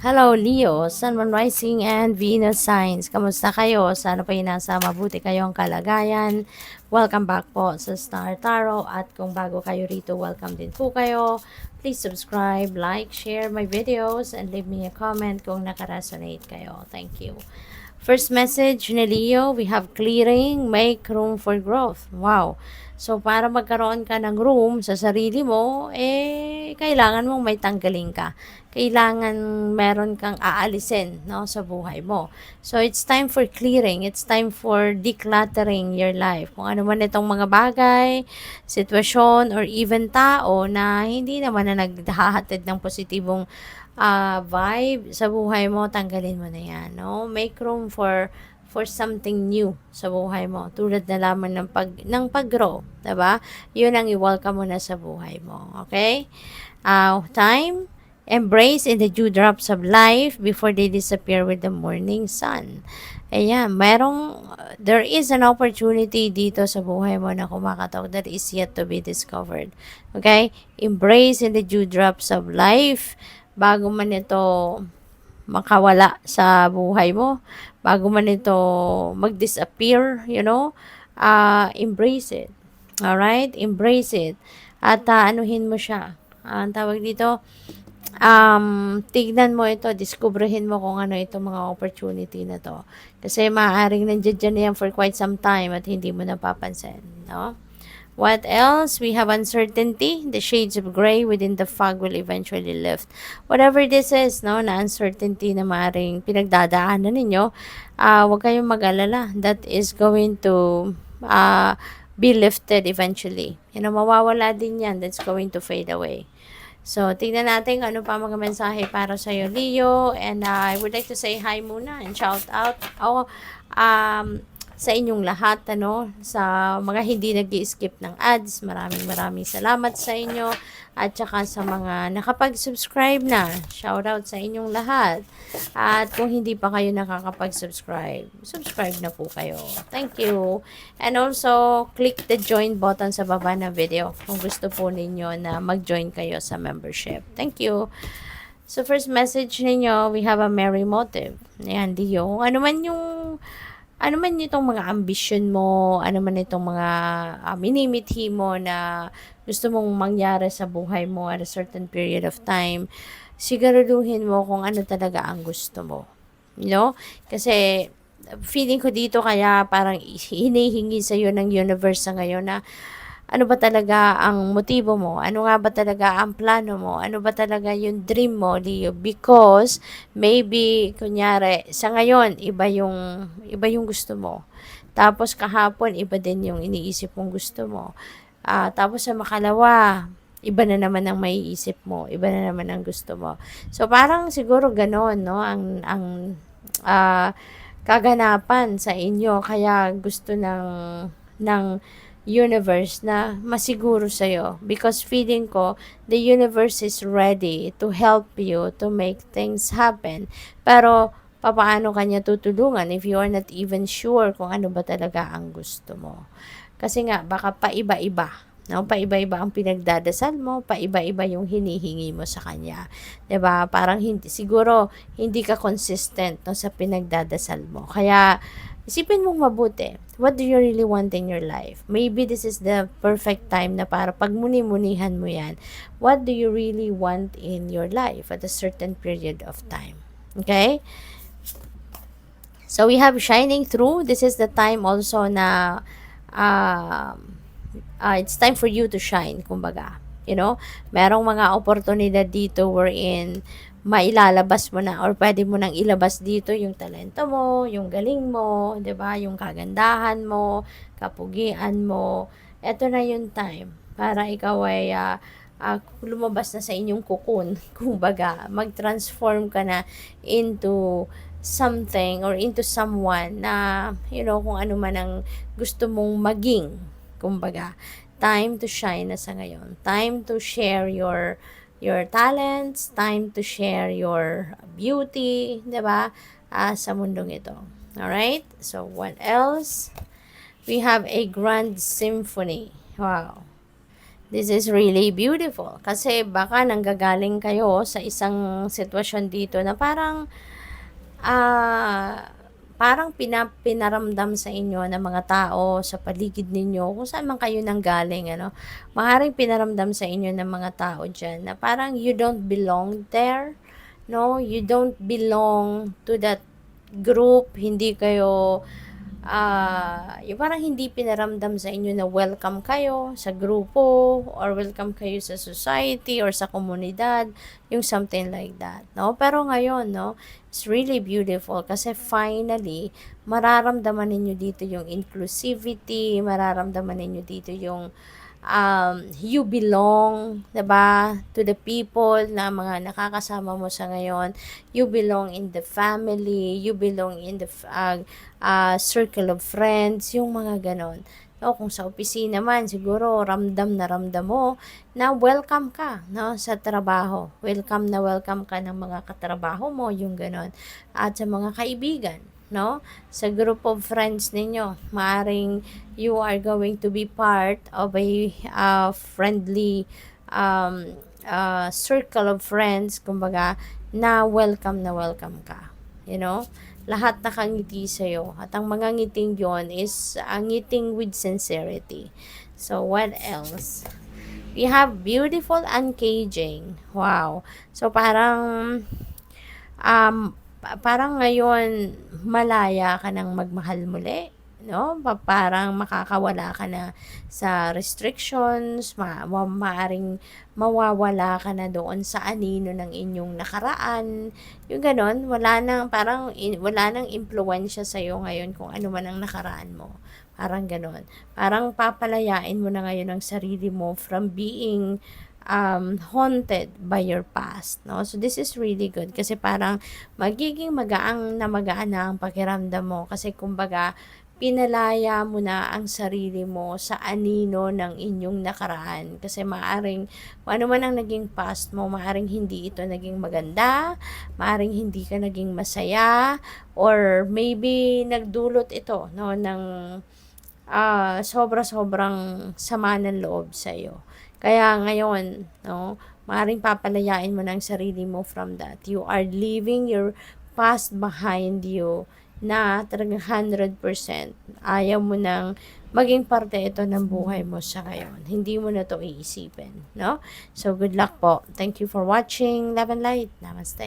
Hello Leo, Sun, Moon Rising and Venus Signs. Kamusta kayo? Sana po nasa mabuti kayong kalagayan. Welcome back po sa Star Tarot at kung bago kayo rito, welcome din po kayo. Please subscribe, like, share my videos and leave me a comment kung nakaresonate kayo. Thank you. First message ni Leo, we have clearing, make room for growth. Wow. So, para magkaroon ka ng room sa sarili mo, kailangan mong may tanggalin ka. Kailangan meron kang aalisin, no, sa buhay mo. So, it's time for clearing. It's time for decluttering your life. Kung ano man itong mga bagay, sitwasyon, or even tao na hindi naman na naghahatid ng positibong vibe sa buhay mo, tanggalin mo na yan, no? Make room for something new sa buhay mo. Tulad na lamang ng pag-grow, 'di ba? 'Yun ang i-welcome mo na sa buhay mo, okay? Time, embrace in the dewdrops of life before they disappear with the morning sun. Ayan, there is an opportunity dito sa buhay mo na kumakatok that is yet to be discovered. Okay? Embrace in the dewdrops of life bago man ito makawala sa buhay mo, bago man ito mag-disappear, embrace it. Alright? Embrace it. At anuhin mo siya. Ang tawag dito, tignan mo ito, diskubrehin mo kung ano itong mga opportunity na to. Kasi maaaring nandiyan na yan for quite some time at hindi mo napapansin, no? What else? We have uncertainty. The shades of gray within the fog will eventually lift. Whatever this is, no, na uncertainty na maaaring pinagdadaanan ninyo, huwag kayong mag-alala. That is going to be lifted eventually. Mawawala din yan. That's going to fade away. So, tingnan natin kung ano pa mga mensahe para sa iyo, Leo. And I would like to say hi muna and shout out sa inyong lahat, sa mga hindi nag-skip ng ads. Maraming salamat sa inyo. At saka sa mga nakapag-subscribe na. Shout out sa inyong lahat. At kung hindi pa kayo nakakapag-subscribe, subscribe na po kayo. Thank you. And also, click the join button sa baba ng video kung gusto po ninyo na mag-join kayo sa membership. Thank you. So, first message ninyo, we have a merry motive. Ayan, Leo. Ano man itong mga ambition mo, ano man itong mga minimithi mo na gusto mong mangyari sa buhay mo at a certain period of time, siguraduhin mo kung ano talaga ang gusto mo. Kasi feeling ko dito kaya parang hinihingi sa iyo ng universe sa ngayon na ano ba talaga ang motibo mo? Ano nga ba talaga ang plano mo? Ano ba talaga yung dream mo, Leo? Because maybe kunyari sa ngayon iba yung gusto mo. Tapos kahapon iba din yung iniisip mong gusto mo. Tapos sa makalawa, iba na naman ang maiisip mo, iba na naman ang gusto mo. So parang siguro ganoon, no, ah, kaganapan sa inyo kaya gusto ng universe na masiguro sa'yo. Because feeling ko, the universe is ready to help you to make things happen. Pero, papaano kanya tutulungan if you are not even sure kung ano ba talaga ang gusto mo? Kasi nga, baka paiba-iba. No? Paiba-iba ang pinagdadasal mo, paiba-iba yung hinihingi mo sa kanya. 'Di ba? Parang siguro hindi ka consistent, no, sa pinagdadasal mo. Kaya isipin mong mabuti, what do you really want in your life? Maybe this is the perfect time na para pagmuni-munihan mo yan. What do you really want in your life at a certain period of time? Okay? So we have shining through. This is the time also na it's time for you to shine, kumbaga. Merong mga oportunidad dito wherein mailalabas mo na or pwede mo nang ilabas dito yung talento mo, yung galing mo, 'di ba? Yung kagandahan mo, kapugian mo. Ito na yung time para ikaw ay lumabas na sa inyong cocoon, kumbaga, mag-transform ka na into something or into someone na kung ano man ang gusto mong maging, kumbaga. Time to shine na sa ngayon. Time to share your talents, time to share your beauty, 'di ba? Sa mundong ito. All right? So what else? We have a grand symphony. Wow. This is really beautiful. Kasi baka nanggagaling kayo sa isang sitwasyon dito na parang parang pinaramdam sa inyo ng mga tao sa paligid ninyo, kung saan man kayo nanggaling, ano, maaaring pinaramdam sa inyo ng mga tao dyan na parang you don't belong there, no? You don't belong to that group, hindi kayo yung parang hindi pinaramdam sa inyo na welcome kayo sa grupo or welcome kayo sa society or sa komunidad, yung something like that, no? Pero ngayon, no, it's really beautiful kasi finally, mararamdaman ninyo dito yung inclusivity, mararamdaman ninyo dito yung you belong, 'di ba, to the people na mga nakakasama mo sa ngayon. You belong in the family, you belong in the circle of friends, yung mga ganon. No, kung sa opisina man, siguro ramdam na ramdam mo na welcome ka, no, sa trabaho. Welcome na welcome ka ng mga katrabaho mo, yung ganon. At sa mga kaibigan, no, sa group of friends ninyo, maaring you are going to be part of a friendly circle of friends, kumbaga, na welcome ka, you know, lahat nakangiti sa'yo. At ang mga ngiting yon is ang ngiting with sincerity. So, what else? We have beautiful uncaging. Wow. So, parang ngayon, malaya ka ng magmahal muli, no? Parang makakawala ka na sa restrictions, maaring mawawala ka na doon sa anino ng inyong nakaraan. Yung ganon, wala nang impluwensya sa iyo ngayon kung ano man ang nakaraan mo. Parang ganon. Parang papalayain mo na ngayon ang sarili mo from being haunted by your past, no? So, this is really good kasi parang magiging magaan na ang pakiramdam mo kasi kumbaga, pinalaya mo na ang sarili mo sa anino ng inyong nakaraan. Kasi maaring, ano man ang naging past mo, maaring hindi ito naging maganda, maaring hindi ka naging masaya, or maybe nagdulot ito, no, ng sobra-sobrang sama ng loob sa'yo. Kaya ngayon, no, maaaring papalayain mo ng sarili mo from that. You are leaving your past behind you na talagang 100%. Ayaw mo nang maging parte ito ng buhay mo sa ngayon. Hindi mo na to iisipin, no? So, good luck po. Thank you for watching. Love and light. Namaste.